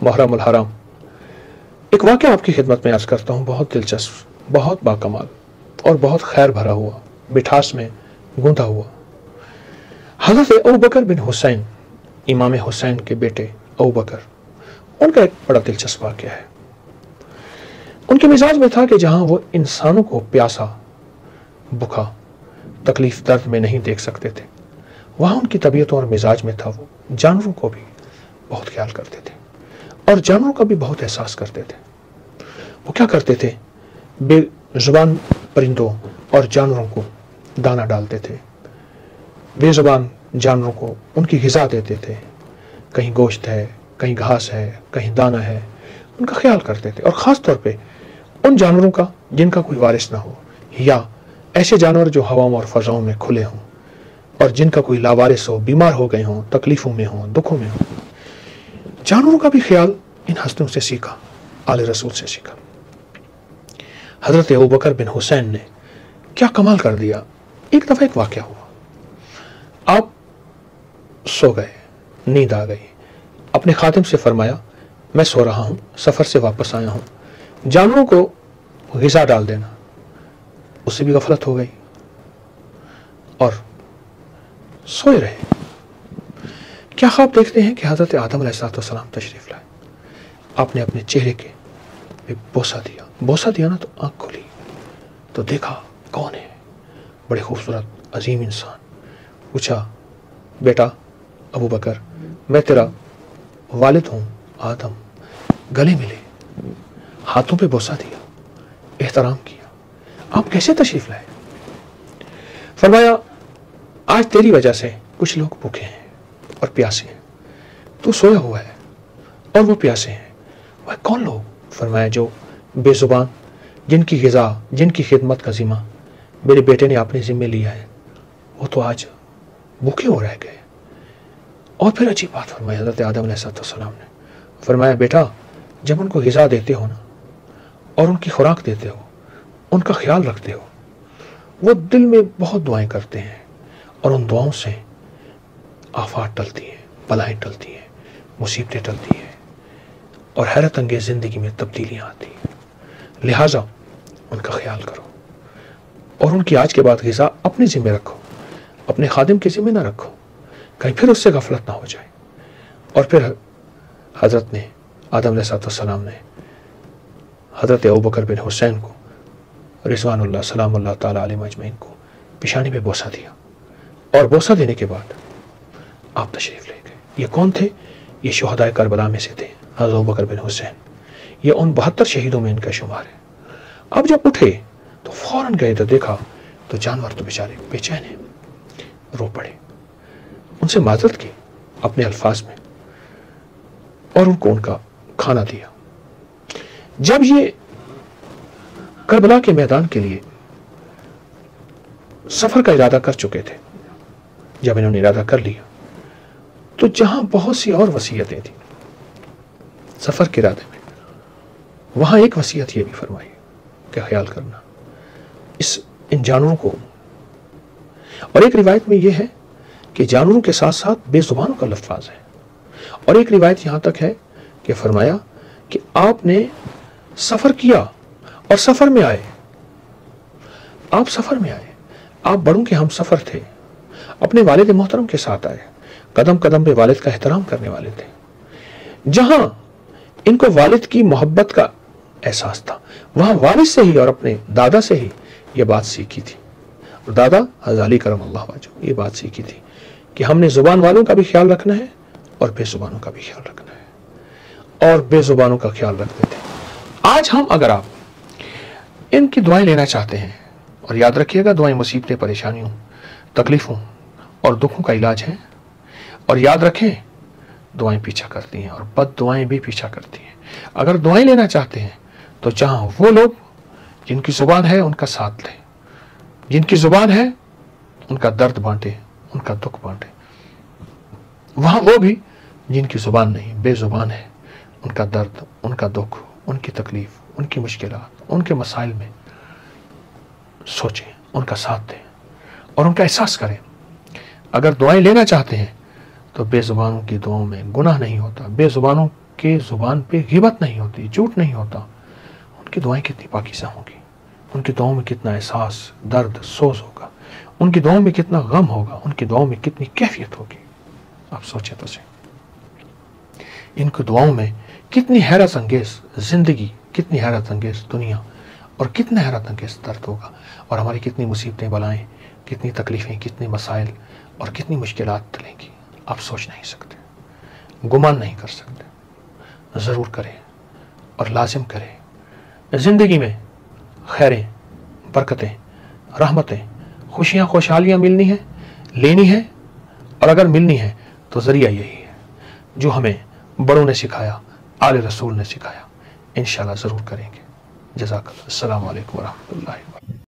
محرم الحرام، ایک واقعہ آپ کی خدمت میں عرض کرتا ہوں، بہت دلچسپ، بہت باکمال اور بہت خیر بھرا ہوا، مٹھاس میں گوندا ہوا۔ حضرت ابوبکر بن حسین، امام حسین کے بیٹے ابوبکر، ان کا ایک بڑا دلچسپ واقعہ ہے۔ ان کے مزاج میں تھا کہ جہاں وہ انسانوں کو پیاسا، بھوکا، تکلیف درد میں نہیں دیکھ سکتے تھے، وہاں ان کی طبیعت اور مزاج میں تھا وہ جانوروں کو بھی بہت خیال کرتے تھے اور جانوروں کا بھی بہت احساس کرتے تھے۔ وہ کیا کرتے تھے؟ بے زبان پرندوں اور جانوروں کو دانہ ڈالتے تھے، بے زبان جانوروں کو ان کی غذا دیتے تھے، کہیں گوشت ہے، کہیں گھاس ہے، کہیں دانہ ہے، ان کا خیال کرتے تھے۔ اور خاص طور پہ ان جانوروں کا جن کا کوئی وارث نہ ہو، یا ایسے جانور جو ہواؤں اور فضاؤں میں کھلے ہوں اور جن کا کوئی لاوارث ہو، بیمار ہو گئے ہوں، تکلیفوں میں ہوں، دکھوں میں ہوں۔ جانوروں کا بھی خیال ان ہستیوں سے سیکھا، آل رسول سے سیکھا۔ حضرت ابوبکر بن حسین نے کیا کمال کر دیا۔ ایک دفعہ ایک واقعہ ہوا، آپ سو گئے، نیند آ گئی، اپنے خادم سے فرمایا میں سو رہا ہوں، سفر سے واپس آیا ہوں، جانوروں کو غذا ڈال دینا۔ اس سے بھی غفلت ہو گئی اور سوئے رہے۔ کیا خواب دیکھتے ہیں کہ حضرت آدم علیہ السلام تشریف لائے، آپ نے اپنے چہرے کے بوسہ دیا نا، تو آنکھ کھلی تو دیکھا کون ہے، بڑے خوبصورت عظیم انسان۔ پوچھا بیٹا ابوبکر، میں تیرا والد ہوں آدم۔ گلے ملے، ہاتھوں پہ بوسہ دیا، احترام کیا۔ آپ کیسے تشریف لائے؟ فرمایا آج تیری وجہ سے کچھ لوگ بھوکے ہیں اور پیاسے ہیں، تو سویا ہوا ہے اور وہ پیاسے ہیں۔ وہ کون لوگ؟ فرمایا جو بے زبان، جن کی غذا، جن کی خدمت کا ذمہ میرے بیٹے نے اپنے ذمے لیا ہے، وہ تو آج بھوکے ہو رہ گئے۔ اور پھر عجیب بات فرمائی حضرت آدم علیہ السلام نے، فرمایا بیٹا جب ان کو غذا دیتے ہو نا اور ان کی خوراک دیتے ہو، ان کا خیال رکھتے ہو، وہ دل میں بہت دعائیں کرتے ہیں اور ان دعاؤں سے آفات ٹلتی ہیں، بلائیں ٹلتی ہیں، مصیبتیں ٹلتی ہیں اور حیرت انگیز زندگی میں تبدیلیاں آتی ہیں۔ لہٰذا ان کا خیال کرو اور ان کی آج کے بعد غذا اپنے ذمہ رکھو، اپنے خادم کے ذمہ نہ رکھو، کہیں پھر اس سے غفلت نہ ہو جائے۔ اور پھر حضرت نے آدم علیہ السلام نے حضرت ابوبکر بن حسین کو رضوان اللہ سلام اللہ تعالیٰ علیہ مجمعین کو پیشانی پہ بوسہ دیا، اور بوسہ دینے کے بعد آپ تشریف لے گئے۔ یہ کون تھے؟ یہ شہدائے کربلا میں سے تھے، حضرت ابوبکر بن حسین۔ یہ ان 72 شہیدوں میں ان کا شمار ہے۔ اب جب اٹھے تو فوراً گئے تو دیکھا تو جانور تو بیچارے بے چین ہیں، رو پڑے، ان سے معذرت کی اپنے الفاظ میں، اور ان کو ان کا کھانا دیا۔ جب یہ کربلا کے میدان کے لیے سفر کا ارادہ کر چکے تھے، جب انہوں نے ارادہ کر لیا تو جہاں بہت سی اور وصیتیں تھیں سفر کے ارادے میں، وہاں ایک وصیت یہ بھی فرمائی کہ خیال کرنا ان جانوروں کو۔ اور ایک روایت میں یہ ہے کہ جانوروں کے ساتھ ساتھ بے زبانوں کا لفظ ہے، اور ایک روایت یہاں تک ہے کہ فرمایا کہ آپ نے سفر کیا اور سفر میں آئے، آپ سفر میں آئے، آپ بڑوں کے ہم سفر تھے، اپنے والد محترم کے ساتھ آئے، قدم قدم پہ والد کا احترام کرنے والے تھے۔ جہاں ان کو والد کی محبت کا احساس تھا، وہاں والد سے ہی اور اپنے دادا سے ہی یہ بات سیکھی تھی۔ اور دادا حضرت علی کرم اللہ وجہ یہ بات سیکھی تھی کہ ہم نے زبان والوں کا بھی خیال رکھنا ہے اور بے زبانوں کا بھی خیال رکھنا ہے، اور بے زبانوں کا خیال رکھتے تھے۔ آج ہم اگر آپ ان کی دعائیں لینا چاہتے ہیں، اور یاد رکھیے گا دعائیں مصیبتیں، پریشانیوں، تکلیفوں اور دکھوں کا علاج ہیں، اور یاد رکھیں دعائیں پیچھا کرتی ہیں اور بد دعائیں بھی پیچھا کرتی ہیں۔ اگر دعائیں لینا چاہتے ہیں تو جہاں وہ لوگ جن کی زبان ہے ان کا ساتھ لیں، جن کی زبان ہے ان کا درد بانٹے، ان کا دکھ بانٹے، وہاں وہ بھی جن کی زبان نہیں، بے زبان ہے، ان کا درد، ان کا دکھ، ان کی تکلیف، ان کی مشکلات، ان کے مسائل میں سوچیں، ان کا ساتھ دیں اور ان کا احساس کریں۔ اگر دعائیں لینا چاہتے ہیں تو بے زبانوں کی دعاؤں میں گناہ نہیں ہوتا، بے زبانوں کہ زبان پہ غیبت نہیں ہوتی، جھوٹ نہیں ہوتا، ان کی دعائیں کتنی پاکیزہ ہوں گی، ان کی دعاؤں میں کتنا احساس، درد، سوز ہوگا، ان کی دعاؤں میں کتنا غم ہوگا، ان کی دعاؤں میں کتنی کیفیت ہوگی. آپ سوچیں تو صحیح. ان کی دعاؤں میں کتنی حیرت انگیز زندگی، کتنی حیرت انگیز دنیا اور کتنا حیرت انگیز درد ہوگا، اور ہماری کتنی مصیبتیں، بلائیں، کتنی تکلیفیں، کتنے مسائل اور کتنی مشکلات ٹلیں گی. آپ سوچ نہیں سکتے، گمان نہیں کر سکتے. ضرور کریں اور لازم کریں. زندگی میں خیریں، برکتیں، رحمتیں، خوشیاں، خوشحالیاں ملنی ہیں، لینی ہیں، اور اگر ملنی ہے تو ذریعہ یہی ہے جو ہمیں بڑوں نے سکھایا، آل رسول نے سکھایا. انشاءاللہ ضرور کریں گے. جزاک اللہ. السلام علیکم ورحمۃ اللہ وبرکاتہ.